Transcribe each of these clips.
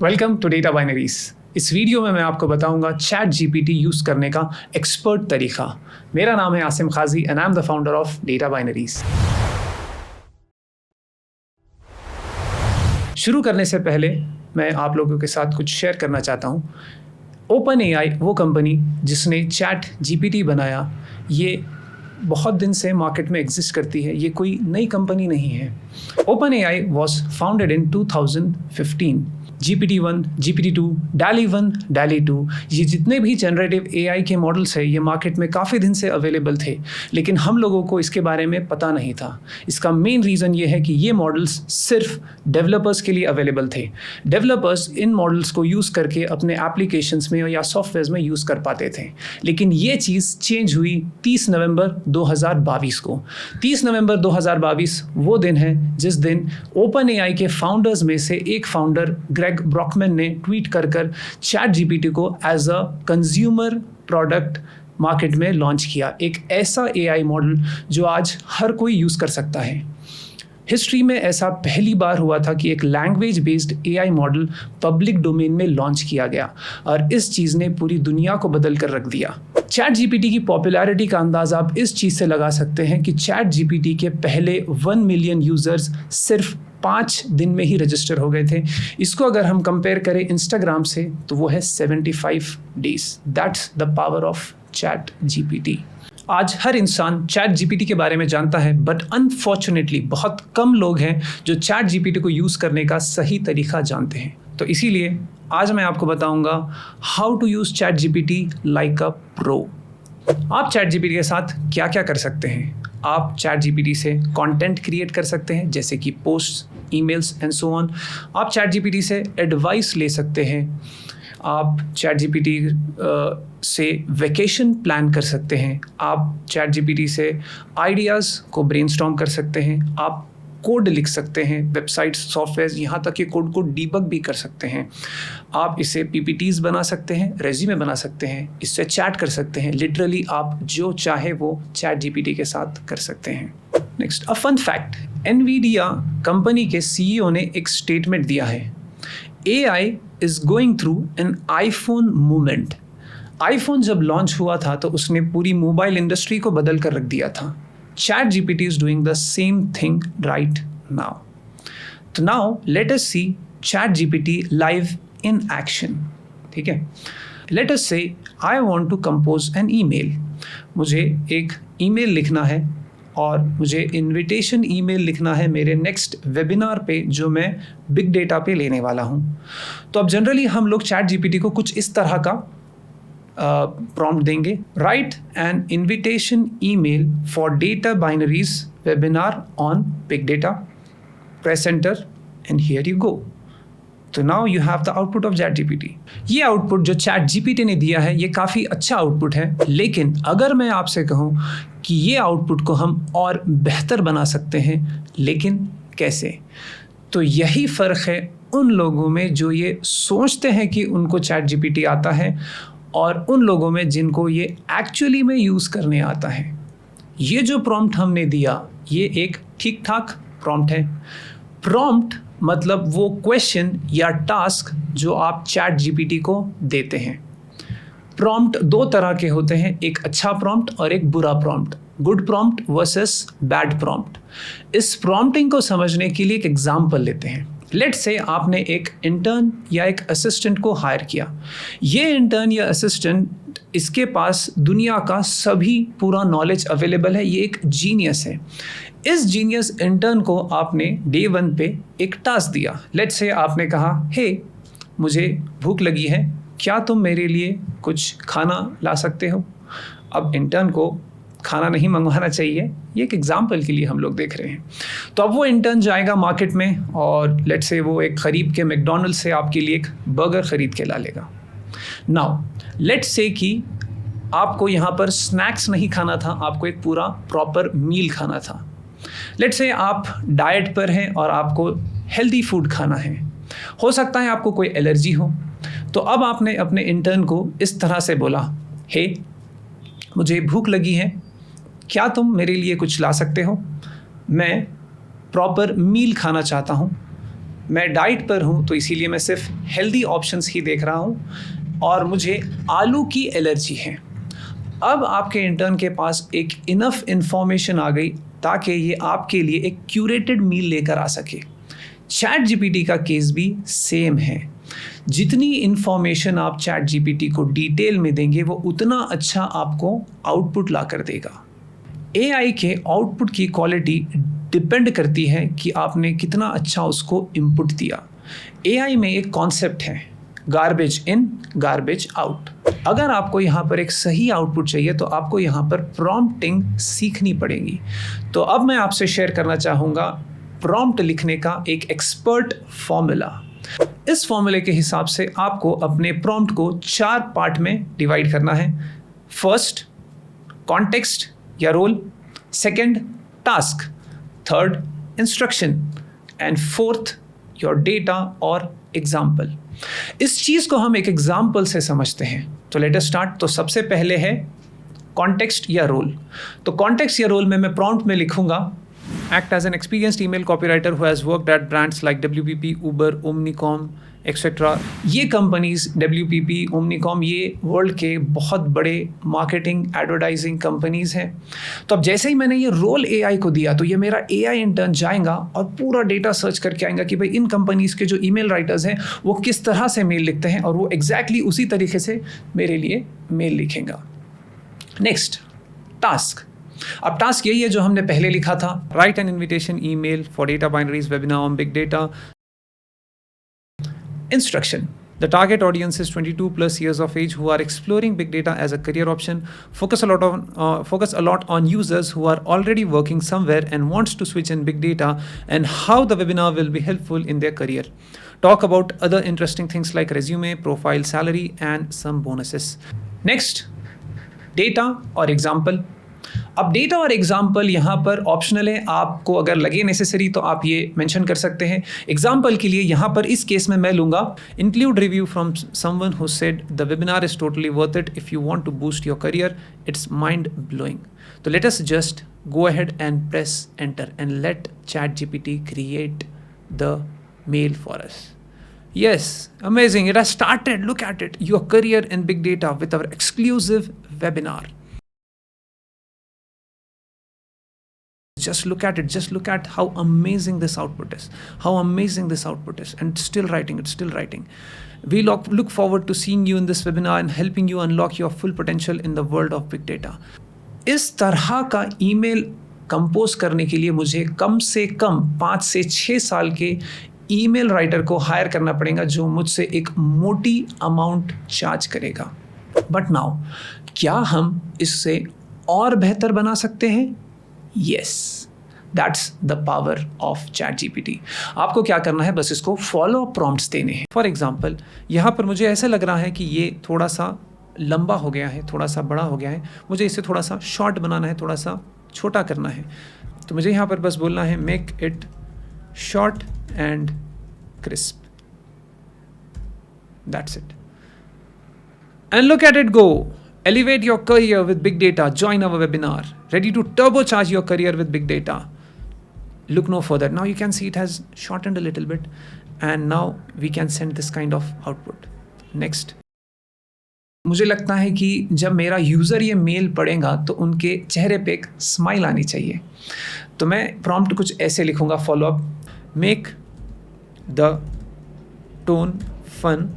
Welcome to Data Binaries. इस video में मैं आपको बताऊंगा चैट जीपीटी यूज़ करने का एक्सपर्ट तरीका। मेरा नाम है Asim Khaji and I am the founder of Data Binaries. शुरू करने से पहले मैं आप लोगों के साथ कुछ शेयर करना चाहता हूँ। ओपन एआई वो कंपनी जिसने चैट जीपीटी बनाया, ये बहुत दिन से मार्केट में एग्जिस्ट करती है, ये कोई नई कंपनी नहीं है। Open AI was founded in 2015। GPT-1, GPT-2, DALL-E 1, DALL-E 2, ये जितने भी जनरेटिव एआई के मॉडल्स हैं ये मार्केट में काफ़ी दिन से अवेलेबल थे, लेकिन हम लोगों को इसके बारे में पता नहीं था। इसका मेन रीज़न ये है कि ये मॉडल्स सिर्फ डेवलपर्स के लिए अवेलेबल थे। डेवलपर्स इन मॉडल्स को यूज़ करके अपने एप्लीकेशंस में या सॉफ्टवेयर में यूज़ कर पाते थे, लेकिन ये चीज़ चेंज हुई 30 नवंबर 2022 को। 30 नवंबर 2022 वो दिन है जिस दिन ओपन एआई के फाउंडर्स में से एक फाउंडर ग्रेग ब्रॉकमैन ने ट्वीट कर चैट जीपीटी को as a consumer product market में लॉन्च किया। एक ऐसा एआई मॉडल जो आज हर कोई यूज़ कर सकता है। हिस्ट्री में ऐसा पहली बार हुआ था कि एक language based AI model public domain में लॉन्च किया गया और इस चीज़ ने पूरी दुनिया को बदल कर रख दिया। चैट जीपीटी की पॉपुलैरिटी का अंदाज़ा आप इस चीज़ से लगा सकते हैं कि चैट जीपीटी के पहले 1 मिलियन यूज़र्स सिर्फ 5 दिन में ही रजिस्टर हो गए थे। इसको अगर हम कंपेयर करें इंस्टाग्राम से तो वो है 75 days. That's the power of chat GPT. आज हर इंसान चैट जीपीटी के बारे में जानता है, बट अनफॉर्चुनेटली बहुत कम लोग हैं जो चैट जीपीटी को यूज़ करने का सही तरीका जानते हैं। तो इसीलिए आज मैं आपको बताऊंगा how to use ChatGPT like a pro. आप चैट जीपीटी के साथ क्या क्या कर सकते हैं? आप चैट जीपीटी से कंटेंट क्रिएट कर सकते हैं, जैसे कि post, emails and so on. आप चैट जीपीटी से एडवाइस ले सकते हैं। आप चैट जीपीटी से वेकेशन प्लान कर सकते हैं। आप चैट जीपीटी से आइडियाज़ को ब्रेनस्टॉर्म कर सकते हैं। आप कोड लिख सकते हैं, वेबसाइट्स, सॉफ्टवेयर, यहाँ तक कि कोड को डीबग भी कर सकते हैं। आप इससे पीपीटीज बना सकते हैं, रेज्यूमे बना सकते हैं, इससे चैट कर सकते हैं। लिटरली आप जो चाहे वो चैट जीपीटी के साथ कर सकते हैं। Next, a fun fact, Nvidia company के सीईओ ने एक स्टेटमेंट दिया है, AI is going through an iPhone movement. IPhone जब लॉन्च हुआ था तो उसने पूरी मोबाइल इंडस्ट्री को बदल कर रख दिया था। Chat GPT is doing the same thing right now. So now let us see Chat GPT live in action. ठीक है? Let us say I want to compose an email. मुझे एक ईमेल लिखना है और मुझे इनविटेशन ईमेल लिखना है मेरे नेक्स्ट वेबिनार पे जो मैं बिग डेटा पे लेने वाला हूँ। तो अब जनरली हम लोग चैट जीपीटी को कुछ इस तरह का प्रॉम्प्ट देंगे, write an invitation email for Data Binaries webinar on big data, press enter and here you go. तो now you have the output of ChatGPT. ये आउटपुट जो चैट जीपीटी ने दिया है ये काफ़ी अच्छा आउटपुट है, लेकिन अगर मैं आपसे कहूँ कि ये आउटपुट को हम और बेहतर बना सकते हैं, लेकिन कैसे? तो यही फ़र्क है उन लोगों में जो ये सोचते हैं कि उनको चैट जीपीटी आता है और उन लोगों में जिनको ये एक्चुअली में यूज़ करने आता है। ये जो प्रॉम्प्ट हमने दिया ये एक ठीक ठाक प्रॉम्प्ट है। प्रॉम्प्ट मतलब वो क्वेश्चन या टास्क जो आप चैट जीपीटी को देते हैं। प्रॉम्प्ट 2 तरह के होते हैं, एक अच्छा प्रॉम्प्ट और एक बुरा prompt, good prompt versus bad prompt. इस प्रॉम्प्टिंग को समझने के लिए एक एग्जाम्पल लेते हैं। लेट्स से आपने एक इंटर्न या एक असिस्टेंट को हायर किया। ये इंटर्न या असिस्टेंट, इसके पास दुनिया का सभी पूरा नॉलेज अवेलेबल है, ये एक जीनियस है। इस जीनियस इंटर्न को आपने डे 1 पे एक टास्क दिया। लेट्स से आपने कहा, हे मुझे भूख लगी है, क्या तुम मेरे लिए कुछ खाना ला सकते हो? अब इंटर्न को खाना नहीं मंगवाना चाहिए, ये एक एग्जाम्पल के लिए हम लोग देख रहे हैं। तो अब वो इंटर्न जाएगा मार्केट में और लेट्स से वो एक खरीद के मैकडॉनल्ड्स से आपके लिए एक बर्गर ख़रीद के ला लेगा। नाउ लेट्स से कि आपको यहाँ पर स्नैक्स नहीं खाना था, आपको एक पूरा प्रॉपर मील खाना था। लेट्स से आप डाइट पर हैं और आपको हेल्दी फूड खाना है। हो सकता है आपको कोई एलर्जी हो। तो अब आपने अपने इंटर्न को इस तरह से बोला, हे मुझे भूख लगी है, क्या तुम मेरे लिए कुछ ला सकते हो? मैं प्रॉपर मील खाना चाहता हूँ। मैं डाइट पर हूँ तो इसीलिए मैं सिर्फ हेल्दी ऑप्शंस ही देख रहा हूँ और मुझे आलू की एलर्जी है। अब आपके इंटर्न के पास एक इनफ इंफॉर्मेशन आ गई ताकि ये आपके लिए एक क्यूरेटेड मील लेकर आ सके। चैट जीपीटी का केस भी सेम है। जितनी इंफॉर्मेशन आप चैट जीपीटी को डिटेल में देंगे वो उतना अच्छा आपको आउटपुट ला कर देगा। एआई के आउटपुट की क्वालिटी डिपेंड करती है कि आपने कितना अच्छा उसको इनपुट दिया। एआई में एक कॉन्सेप्ट है गार्बेज इन गार्बेज आउट। अगर आपको यहाँ पर एक सही आउटपुट चाहिए तो आपको यहाँ पर प्रॉम्प्टिंग सीखनी पड़ेगी। तो अब मैं आपसे शेयर करना चाहूँगा प्रॉम्प्ट लिखने का एक एक्सपर्ट फॉर्मूला। इस फॉर्मूले के हिसाब से आपको अपने प्रॉम्प्ट को 4 पार्ट में डिवाइड करना है। फर्स्ट, कॉन्टेक्स्ट या role. Second, task. Third, instruction. And fourth, your data और एग्जाम्पल। इस चीज़ को हम एक एग्जाम्पल से समझते हैं। तो लेट अस स्टार्ट। तो सबसे पहले है कॉन्टेक्स्ट या रोल। तो कॉन्टेक्स्ट या रोल में मैं प्रॉम्प्ट में लिखूंगा, act as an experienced email copywriter who has worked at brands like WPP, Uber, Omnicom, etc. ये कंपनीज WPP, Omnicom, ये वर्ल्ड के बहुत बड़े मार्केटिंग एडवर्टाइजिंग कंपनीज हैं। तो अब जैसे ही मैंने ये रोल AI को दिया तो ये मेरा AI इंटर्न जाएगा और पूरा डेटा सर्च करके आएगा कि भाई इन कंपनीज के जो ईमेल राइटर्स हैं वो किस तरह से मेल लिखते हैं और वो एग्जैक्टली उसी तरीके से मेरे लिए मेल लिखेगा। Next, task. अब टास्क यही है जो हमने पहले लिखा था, right an invitation email for Data Binaries webinar on big data. Instruction, the target audience is 22 plus years of age who are exploring big data as a career option. Focus a lot on users who are already working somewhere and wants to switch in big data and how the webinar will be helpful in their career. Talk about other interesting things like resume, profile, salary and some bonuses. Next, data और example। अब data और example यहाँ पर optional है, आपको अगर लगे necessary तो आप ये मेंशन कर सकते हैं। एग्जाम्पल के लिए यहाँ पर इस केस में मैं लूँगा include review from someone who said the webinar is totally worth it if you want to boost your career, it's mind blowing. तो let us just go ahead and press enter and let ChatGPT create the mail for us. Yes, amazing, it has started. Look at it, your career in big data with our exclusive webinar. Just look at it. Just look at how amazing this output is. How amazing this output is. And still writing, it's still writing. We look forward to seeing you in this webinar and helping you unlock your full potential in the world of big data. इस तरह का email compose करने के लिए मुझे कम से कम 5 से 6 साल के ईमेल राइटर को हायर करना पड़ेगा जो मुझसे एक मोटी अमाउंट चार्ज करेगा। बट नाउ, क्या हम इससे और बेहतर बना सकते हैं? Yes, that's the power of ChatGPT. आपको क्या करना है, बस इसको फॉलो प्रॉम्प्ट्स देने हैं। फॉर एग्जाम्पल, यहाँ पर मुझे ऐसा लग रहा है कि ये थोड़ा सा लंबा हो गया है, थोड़ा सा बड़ा हो गया है, मुझे इसे थोड़ा सा शॉर्ट बनाना है, थोड़ा सा छोटा करना है। तो मुझे यहाँ पर बस बोलना है make it short and crisp. That's it. And look at it go. Elevate your career with big data. Join our webinar. Ready to turbocharge your career with big data. Look no further. Now you can see it has shortened a little bit. And now we can send this kind of output. Next. मुझे लगता है कि जब मेरा user ये mail पढ़ेगा तो उनके चेहरे पे एक स्माइल आनी चाहिए। तो मैं प्रॉम्प्ट कुछ ऐसे लिखूँगा, follow up, make the tone fun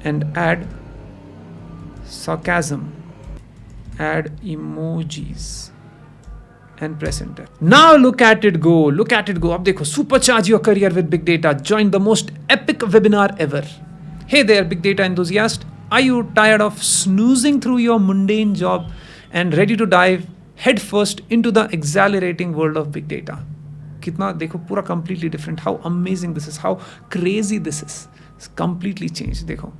and add sarcasm, add emojis and press enter. Now look at it go, look at it go. अब देखो, supercharge your career with big data. Join the most epic webinar ever. Hey there big data enthusiast, are you tired of snoozing through your mundane job and ready to dive head first into the exhilarating world of big data? कितना देखो, पूरा completely different. How amazing this is, how crazy this is. It's completely changed. देखो,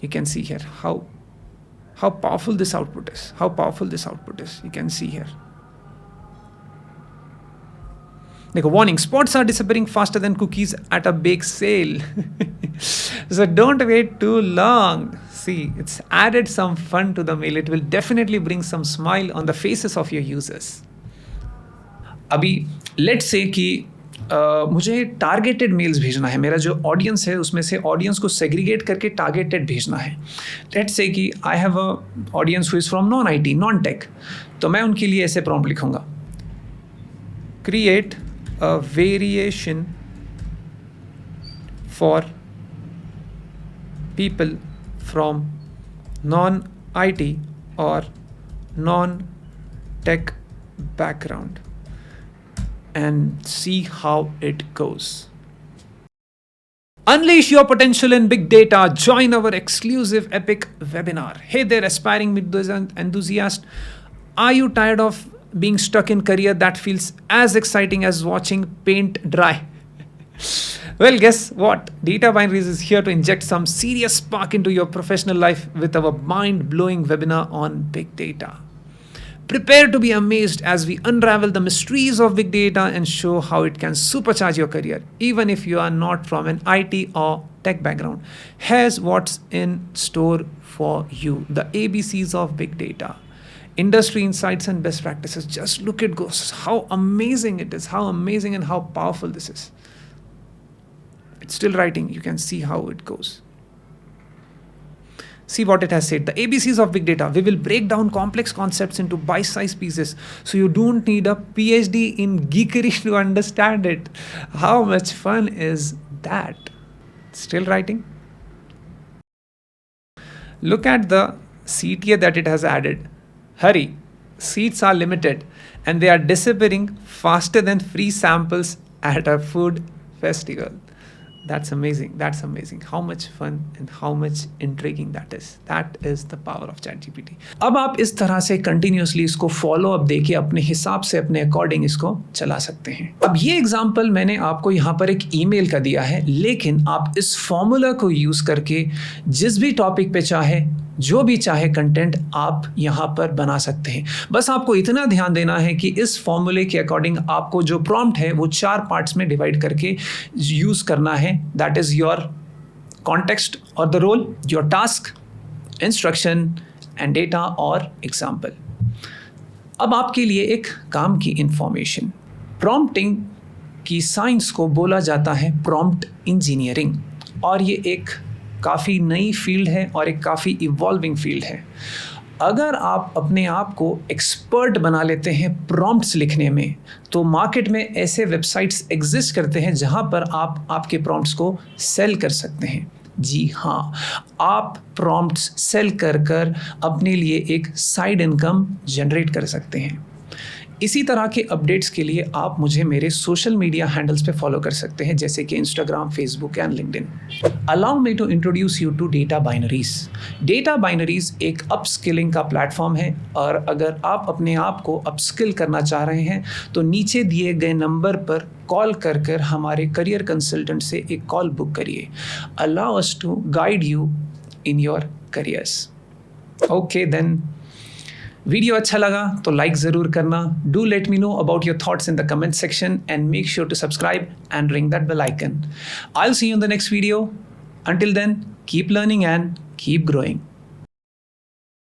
you can see here how powerful this output is. How powerful this output is. You can see here. Like a warning, spots are disappearing faster than cookies at a bake sale. So don't wait too long. See, it's added some fun to the mail. It will definitely bring some smile on the faces of your users. अभी let's say कि मुझे targeted mails भेजना है, मेरा जो audience है उसमें से ऑडियंस को सेग्रीगेट करके टारगेटेड भेजना है। लेट्स से कि I have a audience who is from non IT, non tech, तो मैं उनके लिए ऐसे प्रॉम्प्ट लिखूंगा, create a variation for people from non IT और non tech background and see how it goes. Unleash your potential in big data. Join our exclusive epic webinar. Hey there, aspiring enthusiast. Are you tired of being stuck in career that feels as exciting as watching paint dry? Well, guess what? Data Binaries is here to inject some serious spark into your professional life with our mind-blowing webinar on big data. Prepare to be amazed as we unravel the mysteries of big data and show how it can supercharge your career, even if you are not from an IT or tech background. Here's what's in store for you: the ABCs of big data, industry insights and best practices. Just look at it, how amazing it is, how amazing and how powerful this is. It's still writing. You can see how it goes. See what it has said. The ABCs of big data. We will break down complex concepts into bite-sized pieces, so you don't need a PhD in geekery to understand it. How much fun is that? Still writing? Look at the CTA that it has added. Hurry, seats are limited and they are disappearing faster than free samples at a food festival. That's amazing. That's amazing. How much fun and how much intriguing that is. That is the power of ChatGPT. अब आप इस तरह से continuously इसको follow up देके अपने हिसाब से अपने अकॉर्डिंग इसको चला सकते हैं। अब ये एग्जांपल मैंने आपको यहाँ पर एक ईमेल का दिया है, लेकिन आप इस फॉर्मूला को यूज करके जिस भी टॉपिक पे चाहे, जो भी चाहे कंटेंट आप यहाँ पर बना सकते हैं। बस आपको इतना ध्यान देना है कि इस फॉर्मूले के अकॉर्डिंग आपको जो प्रॉम्प्ट है वो 4 पार्ट्स में डिवाइड करके यूज करना है। दैट इज योर कॉन्टेक्स्ट और the role, your task, instruction and data और एग्जाम्पल। अब आपके लिए एक काम की इंफॉर्मेशन, प्रॉम्प्टिंग की साइंस को बोला जाता है प्रॉम्प्ट इंजीनियरिंग, और ये एक काफ़ी नई फील्ड है और एक काफ़ी इवॉल्विंग फील्ड है। अगर आप अपने आप को एक्सपर्ट बना लेते हैं प्रॉम्प्ट्स लिखने में, तो मार्केट में ऐसे वेबसाइट्स एग्जिस्ट करते हैं जहां पर आप आपके प्रॉम्प्ट्स को सेल कर सकते हैं। जी हाँ, आप प्रॉम्प्ट्स सेल कर कर अपने लिए एक साइड इनकम जनरेट कर सकते हैं। इसी तरह के अपडेट्स के लिए आप मुझे मेरे सोशल मीडिया हैंडल्स पे फॉलो कर सकते हैं, जैसे कि Instagram, Facebook and LinkedIn. Allow me to introduce you to Data Binaries. Data Binaries एक अपस्किलिंग का प्लेटफॉर्म है, और अगर आप अपने आप को अपस्किल करना चाह रहे हैं तो नीचे दिए गए नंबर पर कॉल कर हमारे करियर कंसल्टेंट से एक कॉल बुक करिए। Allow us to guide you in your careers. Okay then, video अच्छा लगा तो लाइक ज़रूर करना। Do let me know about your thoughts in the comment section and make sure to subscribe and ring that bell icon. I will see you in the next video. Until then, keep learning and keep growing.